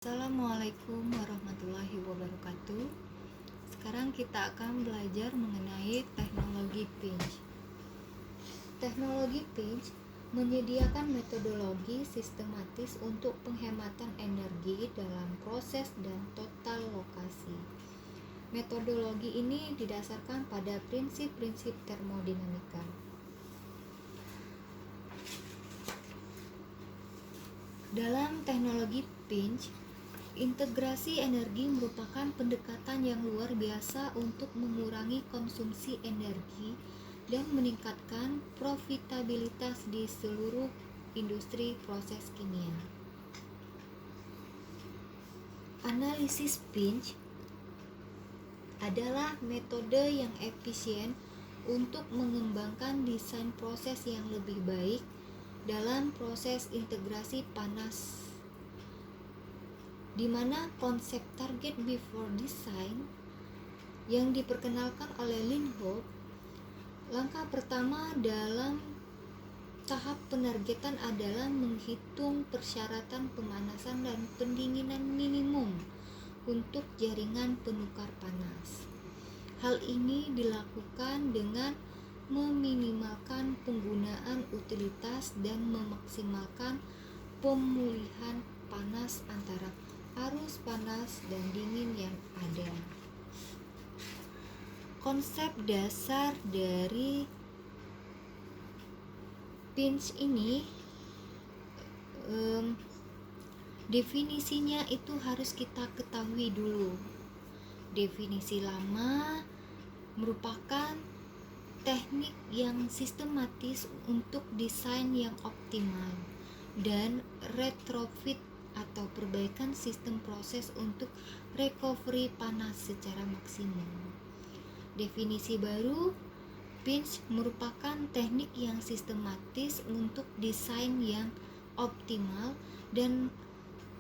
Assalamualaikum warahmatullahi wabarakatuh. Sekarang kita akan belajar mengenai teknologi pinch. Teknologi pinch menyediakan metodologi sistematis untuk penghematan energi dalam proses dan total lokasi. Metodologi ini didasarkan pada prinsip-prinsip termodinamika. Dalam teknologi pinch, integrasi energi merupakan pendekatan yang luar biasa untuk mengurangi konsumsi energi dan meningkatkan profitabilitas di seluruh industri proses kimia. Analisis pinch adalah metode yang efisien untuk mengembangkan desain proses yang lebih baik dalam proses integrasi panas, di mana konsep target before design yang diperkenalkan oleh Linhoff. Langkah pertama dalam tahap penargetan adalah menghitung persyaratan pemanasan dan pendinginan minimum untuk jaringan penukar panas. Hal ini dilakukan dengan meminimalkan penggunaan utilitas dan memaksimalkan pemulihan panas antara arus panas dan dingin yang ada. Konsep dasar dari pinch ini, definisinya itu harus kita ketahui dulu. Definisi lama merupakan teknik yang sistematis untuk desain yang optimal dan retrofit atau perbaikan sistem proses untuk recovery panas secara maksimum. Definisi baru, pinch merupakan teknik yang sistematis untuk desain yang optimal dan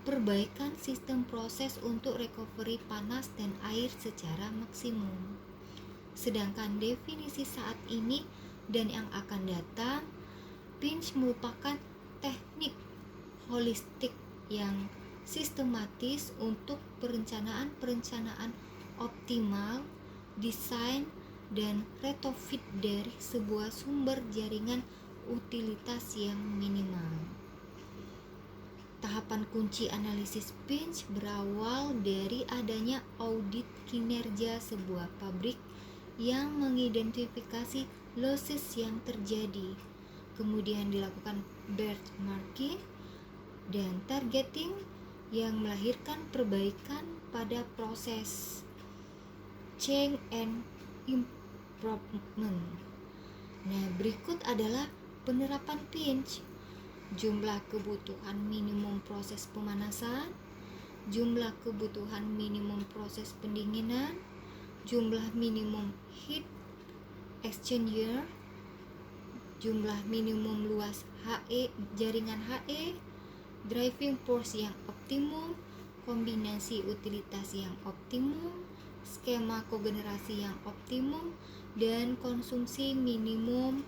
perbaikan sistem proses untuk recovery panas dan air secara maksimum. Sedangkan definisi saat ini dan yang akan datang, pinch merupakan teknik holistik yang sistematis untuk perencanaan optimal, desain, dan retrofit dari sebuah sumber jaringan utilitas yang minimal. Tahapan kunci analisis pinch berawal dari adanya audit kinerja sebuah pabrik yang mengidentifikasi losses yang terjadi. Kemudian dilakukan benchmarking dan targeting yang melahirkan perbaikan pada proses change and improvement. Nah, berikut adalah penerapan pinch. Jumlah kebutuhan minimum proses pemanasan, jumlah kebutuhan minimum proses pendinginan, jumlah minimum heat exchanger, jumlah minimum luas jaringan HE, driving force yang optimum, kombinasi utilitas yang optimum, skema kogenerasi yang optimum, dan konsumsi minimum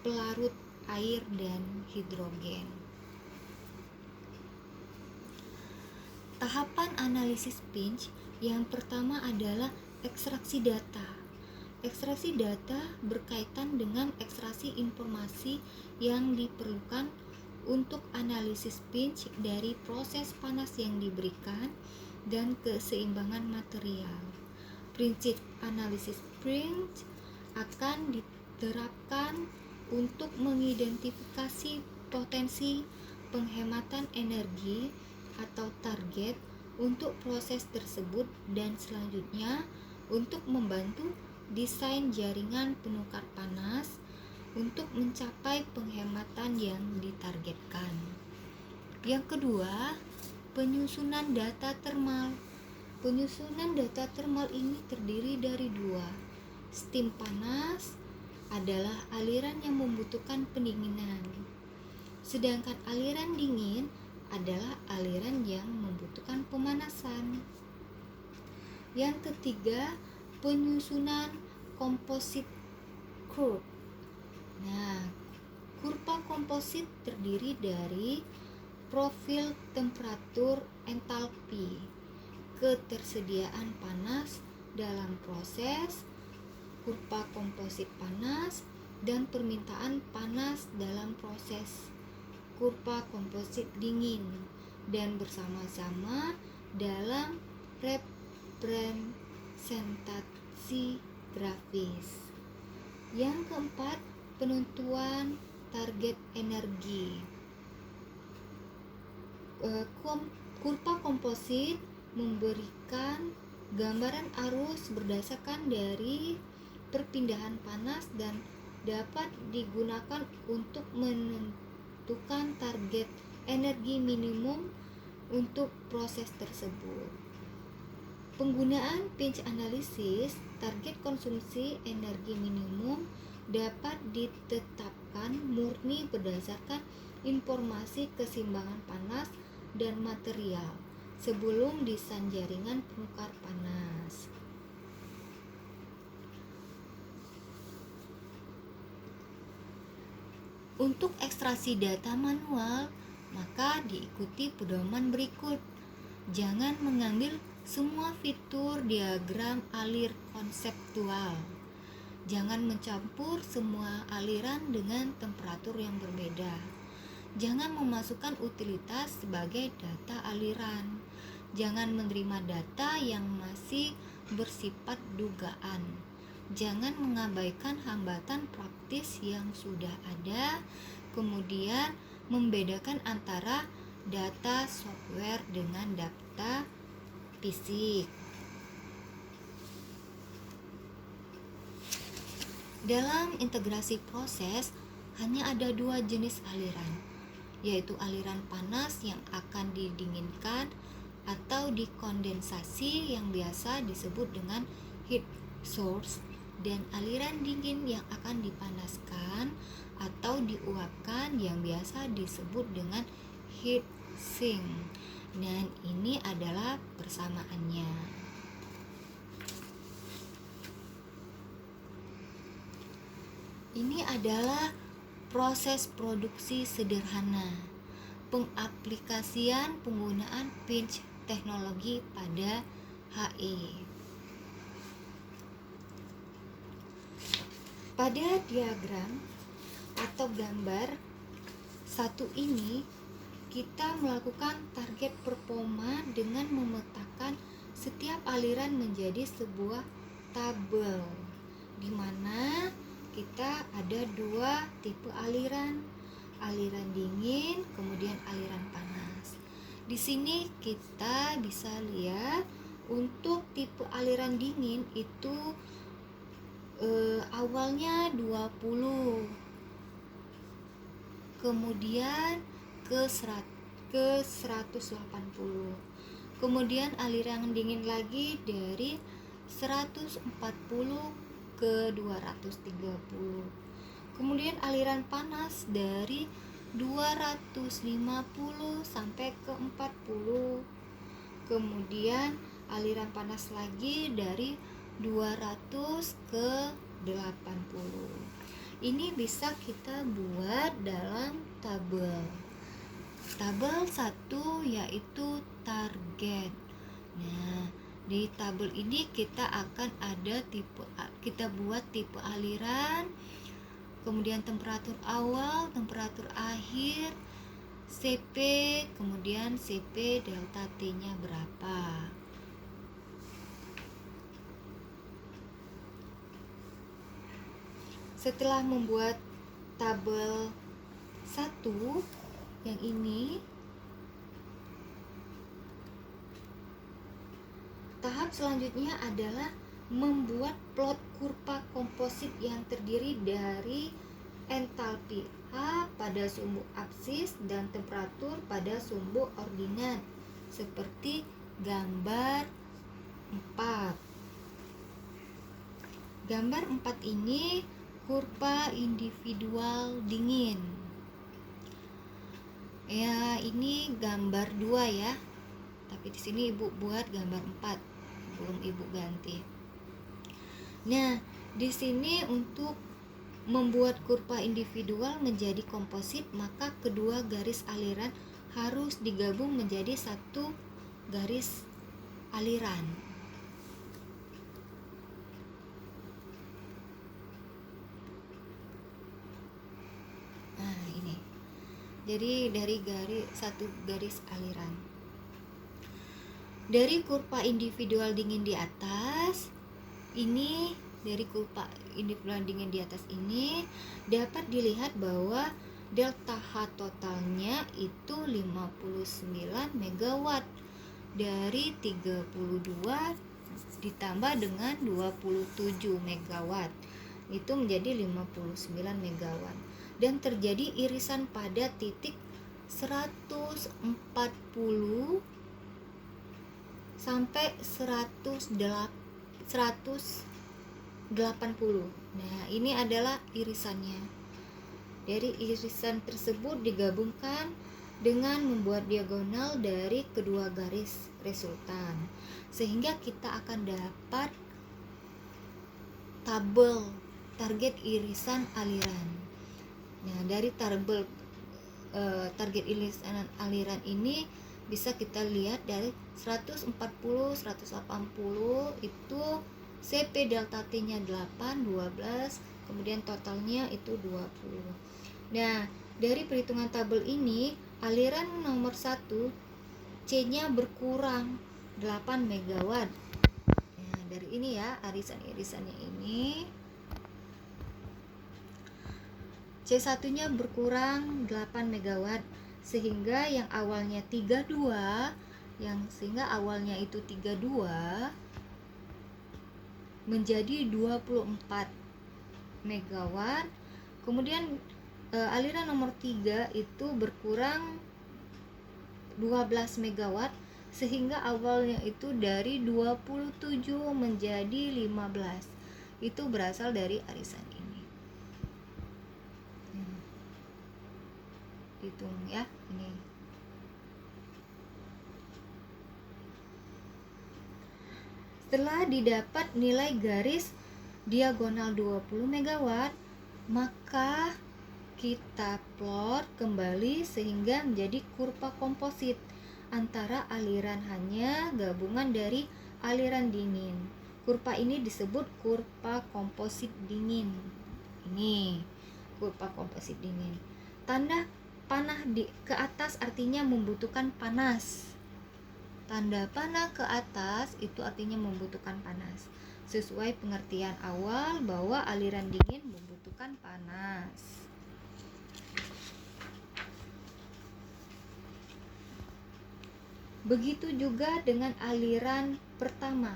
pelarut air dan hidrogen. Tahapan analisis pinch yang pertama adalah ekstraksi data. Ekstraksi data berkaitan dengan ekstraksi informasi yang diperlukan untuk analisis pinch dari proses panas yang diberikan dan keseimbangan material. Prinsip analisis pinch akan diterapkan untuk mengidentifikasi potensi penghematan energi atau target untuk proses tersebut dan selanjutnya untuk membantu desain jaringan penukar panas untuk mencapai penghematan yang ditargetkan. Yang kedua, penyusunan data termal. Penyusunan data termal ini terdiri dari dua. Steam panas adalah aliran yang membutuhkan pendinginan, sedangkan aliran dingin adalah aliran yang membutuhkan pemanasan. Yang ketiga, penyusunan composite curve. Nah, kurva komposit terdiri dari profil temperatur entalpi, ketersediaan panas dalam proses, kurva komposit panas, dan permintaan panas dalam proses, kurva komposit dingin, dan bersama-sama dalam representasi grafis. Yang keempat, penentuan target energi. Kurva komposit memberikan gambaran arus berdasarkan dari perpindahan panas dan dapat digunakan untuk menentukan target energi minimum untuk proses tersebut. Penggunaan pinch analysis, target konsumsi energi minimum dapat ditetapkan murni berdasarkan informasi keseimbangan panas dan material sebelum desain jaringan penukar panas. Untuk ekstraksi data manual, maka diikuti pedoman berikut. Jangan mengambil semua fitur diagram alir konseptual. Jangan mencampur semua aliran dengan temperatur yang berbeda. Jangan memasukkan utilitas sebagai data aliran. Jangan menerima data yang masih bersifat dugaan. Jangan mengabaikan hambatan praktis yang sudah ada. Kemudian membedakan antara data software dengan data fisik. Dalam integrasi proses hanya ada dua jenis aliran, yaitu aliran panas yang akan didinginkan atau dikondensasi yang biasa disebut dengan heat source, dan aliran dingin yang akan dipanaskan atau diuapkan yang biasa disebut dengan heat sink. Dan ini adalah persamaannya. Ini adalah proses produksi sederhana, pengaplikasian penggunaan pinch teknologi pada HE. Pada diagram atau gambar satu ini, kita melakukan target performa dengan memetakan setiap aliran menjadi sebuah tabel, di mana kita ada dua tipe aliran dingin, kemudian aliran panas. Di sini kita bisa lihat untuk tipe aliran dingin itu awalnya 20, kemudian ke 180, kemudian aliran dingin lagi dari 140 ke 230, kemudian aliran panas dari 250 sampai ke 40, kemudian aliran panas lagi dari 200 ke 80. Ini bisa kita buat dalam tabel. Tabel 1 yaitu target. Nah, di tabel ini kita akan ada kita buat tipe aliran, kemudian temperatur awal, temperatur akhir, CP, kemudian CP delta T-nya berapa. Setelah membuat tabel 1 yang ini, tahap selanjutnya adalah membuat plot kurva komposit yang terdiri dari entalpi H pada sumbu absis dan temperatur pada sumbu ordinat, seperti gambar 4. Gambar 4 ini kurva individual dingin. Ya, ini gambar 2 ya. Tapi di sini Ibu buat gambar 4, belum Ibu ganti. Nah, di sini untuk membuat kurva individual menjadi komposit, maka kedua garis aliran harus digabung menjadi satu garis aliran. Nah, ini. Jadi dari satu garis aliran. Dari kurva individual dingin di atas, ini dari kurva individual dingin di atas ini dapat dilihat bahwa delta H totalnya itu 59 megawatt. Dari 32 ditambah dengan 27 megawatt. Itu menjadi 59 megawatt. Dan terjadi irisan pada titik 140 sampai 180. Nah, ini adalah irisannya. Dari irisan tersebut digabungkan dengan membuat diagonal dari kedua garis resultan, sehingga kita akan dapat tabel target irisan aliran. Nah, dari tabel target irisan aliran ini bisa kita lihat dari 140, 180 itu CP delta T-nya 8, 12, kemudian totalnya itu 20. Nah, dari perhitungan tabel ini, aliran nomor 1 C-nya berkurang 8 megawatt. Nah, dari ini ya, irisan-irisannya ini. C1-nya berkurang 8 megawatt, sehingga yang awalnya 32, awalnya itu 32 menjadi 24 megawatt. Kemudian aliran nomor 3 itu berkurang 12 megawatt, sehingga awalnya itu dari 27 menjadi 15. Itu berasal dari arisan ini. Hitung ya, ini. Setelah didapat nilai garis diagonal 20 megawatt, maka kita plot kembali sehingga menjadi kurva komposit antara aliran hanya gabungan dari aliran dingin. Kurva ini disebut kurva komposit dingin. Ini kurva komposit dingin. Tanda panah ke atas artinya membutuhkan panas. Tanda panah ke atas itu artinya membutuhkan panas. Sesuai pengertian awal bahwa aliran dingin membutuhkan panas. Begitu juga dengan aliran pertama,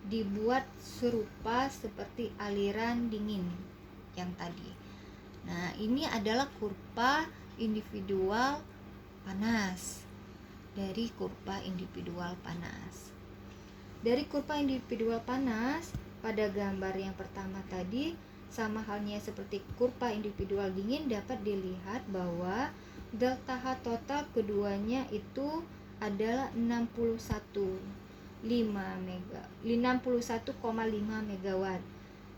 dibuat serupa seperti aliran dingin yang tadi. Nah, ini adalah kurva individual panas. Dari kurva individual panas. Dari kurva individual panas pada gambar yang pertama tadi, sama halnya seperti kurva individual dingin, dapat dilihat bahwa delta H total keduanya itu adalah 61,5 megawatt.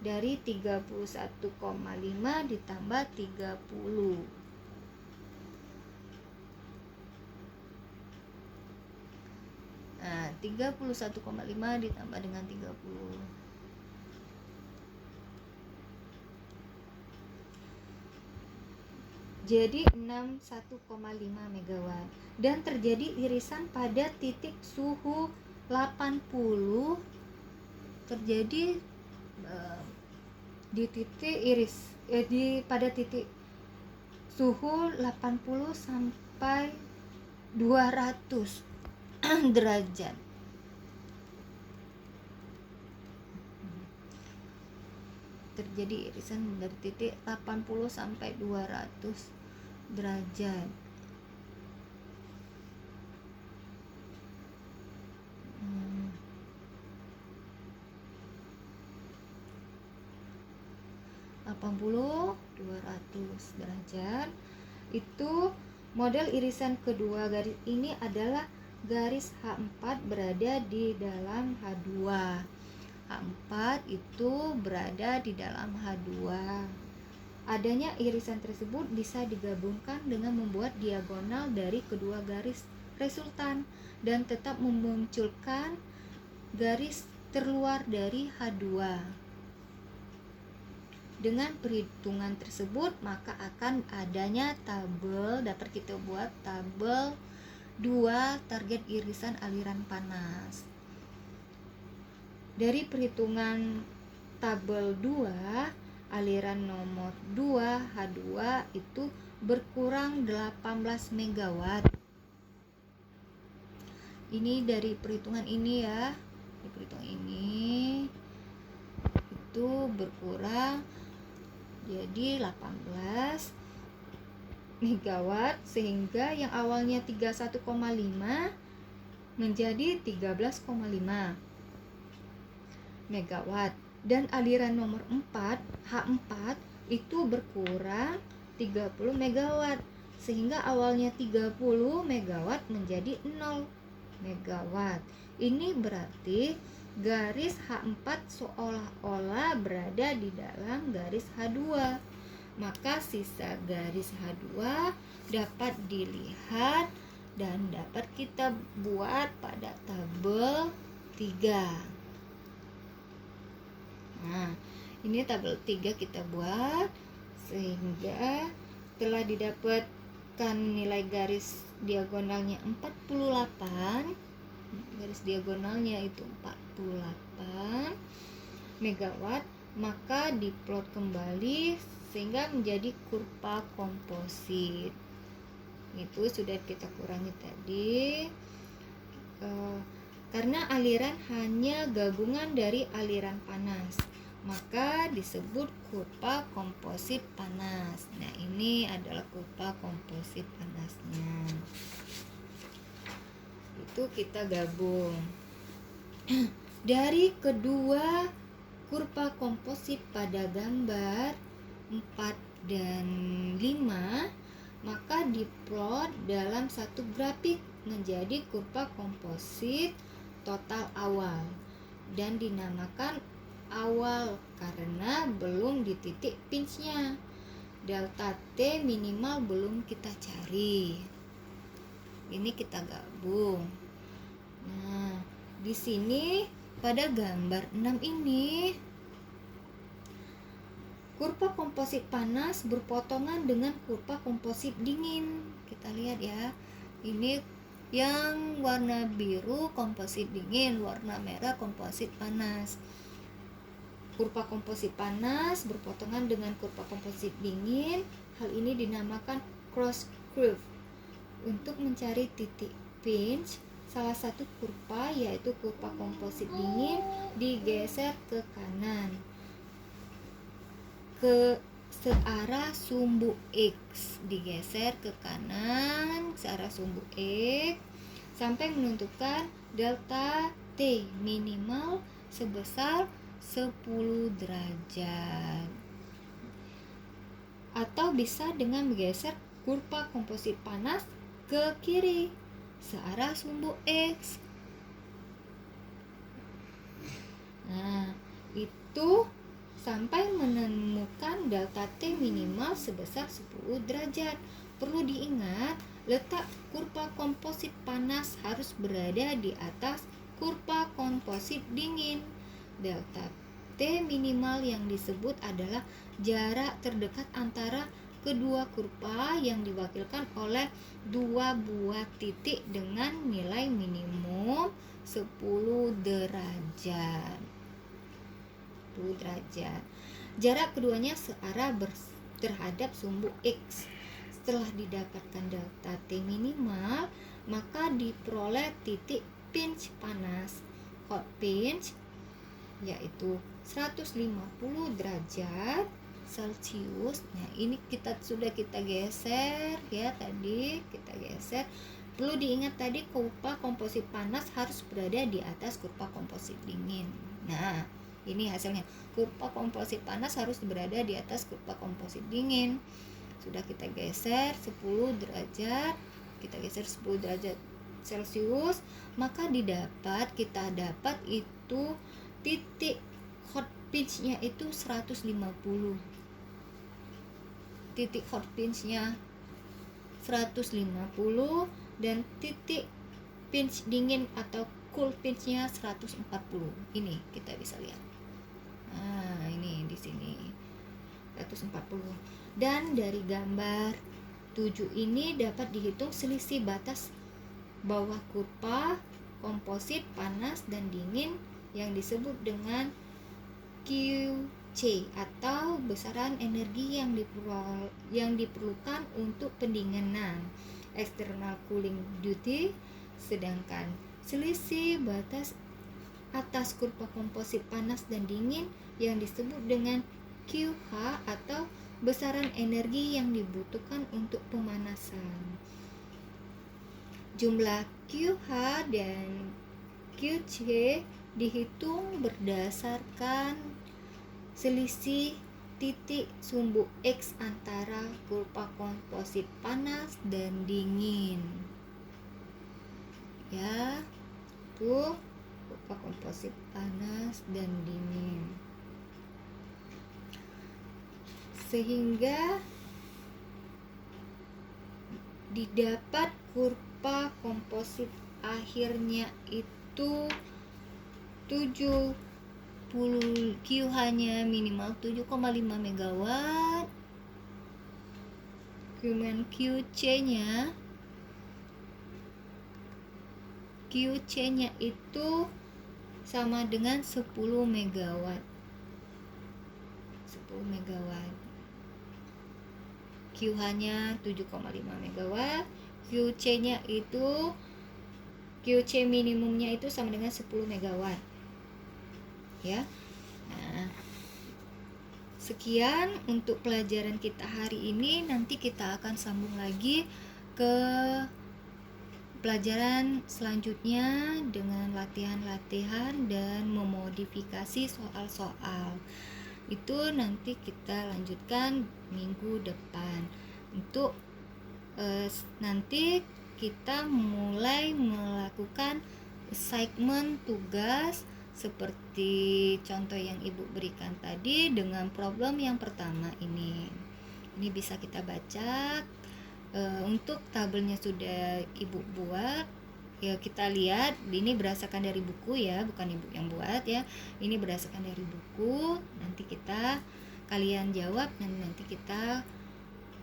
Dari 31,5 ditambah 30. Nah, 31,5 ditambah dengan 30. Jadi 61,5 megawatt. Dan terjadi irisan pada titik suhu 80. Terjadi di titik pada titik suhu 80 sampai 200 derajat. Terjadi irisan dari titik 80 sampai 200 derajat. Hmm. 80 200 derajat. Itu model irisan kedua. Garis ini adalah garis H4 berada di dalam H2. H4 itu berada di dalam H2. Adanya irisan tersebut bisa digabungkan dengan membuat diagonal dari kedua garis resultan dan tetap memunculkan garis terluar dari H2. Dengan perhitungan tersebut, maka akan adanya tabel, dapat kita buat tabel 2 target irisan aliran panas. Dari perhitungan tabel 2, aliran nomor 2 H2 itu berkurang 18 megawatt. Ini dari perhitungan ini ya. Di perhitungan ini itu berkurang jadi 18 megawatt, sehingga yang awalnya 31,5 menjadi 13,5 megawatt. Dan aliran nomor 4 H4 itu berkurang 30 megawatt, sehingga awalnya 30 megawatt menjadi 0 megawatt. Ini berarti garis H4 seolah-olah berada di dalam garis H2. Maka sisa garis H2 dapat dilihat dan dapat kita buat pada tabel 3. Nah, ini tabel 3 kita buat, sehingga setelah didapatkan nilai garis diagonalnya 48, garis diagonalnya itu 48 megawatt, maka diplot kembali sehingga menjadi kurva komposit. Itu sudah kita kurangi tadi. Karena aliran hanya gabungan dari aliran panas, maka disebut kurva komposit panas. Nah, ini adalah kurva komposit panasnya. Itu kita gabung. Dari kedua kurva komposit pada gambar 4 dan 5, maka diplot dalam satu grafik menjadi kurva komposit total awal dan dinamakan awal karena belum di titik pinch-nya. Delta T minimal belum kita cari. Ini kita gabung. Nah, di sini pada gambar 6 ini kurva komposit panas berpotongan dengan kurva komposit dingin. Kita lihat ya. Ini yang warna biru komposit dingin, warna merah komposit panas. Kurva komposit panas berpotongan dengan kurva komposit dingin. Hal ini dinamakan cross curve. Untuk mencari titik pinch, salah satu kurva yaitu kurva komposit dingin digeser ke kanan ke searah sumbu X, digeser ke kanan searah sumbu X sampai menentukan delta T minimal sebesar 10 derajat. Atau bisa dengan menggeser kurva komposit panas ke kiri searah sumbu X. Nah, itu sampai menemukan delta T minimal sebesar 10 derajat. Perlu diingat, letak kurva komposit panas harus berada di atas kurva komposit dingin. Delta T minimal yang disebut adalah jarak terdekat antara kedua kurva yang diwakilkan oleh dua buah titik dengan nilai minimum 10 derajat. Jarak keduanya searah terhadap sumbu X. Setelah didapatkan delta T minimal, maka diperoleh titik pinch panas. Hot pinch yaitu 150 derajat Celcius. Nah, ini sudah kita geser ya, tadi kita geser. Perlu diingat tadi kurva komposit panas harus berada di atas kurva komposit dingin. Nah, ini hasilnya. Kurva komposit panas harus berada di atas kurva komposit dingin. Sudah kita geser 10 derajat. Kita geser 10 derajat Celcius, maka kita dapat itu titik hot pinch-nya itu 150. titik hot pinch-nya 150 dan titik pinch dingin atau cool pinch-nya 140. Ini kita bisa lihat. Nah, ini di sini 140. Dan dari gambar 7 ini dapat dihitung selisih batas bawah kurva komposit panas dan dingin yang disebut dengan QC atau besaran energi yang diperlukan untuk pendinginan external cooling duty, sedangkan selisih batas atas kurva komposit panas dan dingin yang disebut dengan QH atau besaran energi yang dibutuhkan untuk pemanasan. Jumlah QH dan QC dihitung berdasarkan selisih titik sumbu X antara kurva komposit panas dan dingin. Ya, tuh kurva komposit panas dan dingin. Sehingga didapat kurva komposit akhirnya itu 70 QH-nya minimal 7,5 MW. Kemudian QC-nya itu sama dengan 10 MW. 10 MW. QH-nya 7,5 MW. QC-nya itu QC minimumnya itu sama dengan 10 MW. Ya. Nah, sekian untuk pelajaran kita hari ini. Nanti kita akan sambung lagi ke pelajaran selanjutnya dengan latihan-latihan dan memodifikasi soal-soal. Itu nanti kita lanjutkan minggu depan. Untuk nanti kita mulai melakukan assignment tugas seperti contoh yang Ibu berikan tadi dengan problem yang pertama ini. Ini bisa kita baca. Untuk tabelnya sudah Ibu buat. Ya, kita lihat ini berdasarkan dari buku ya, bukan Ibu yang buat ya. Ini berdasarkan dari buku. Nanti kalian jawab dan nanti kita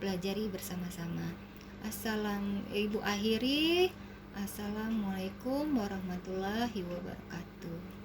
pelajari bersama-sama. Ibu akhiri. Assalamualaikum warahmatullahi wabarakatuh.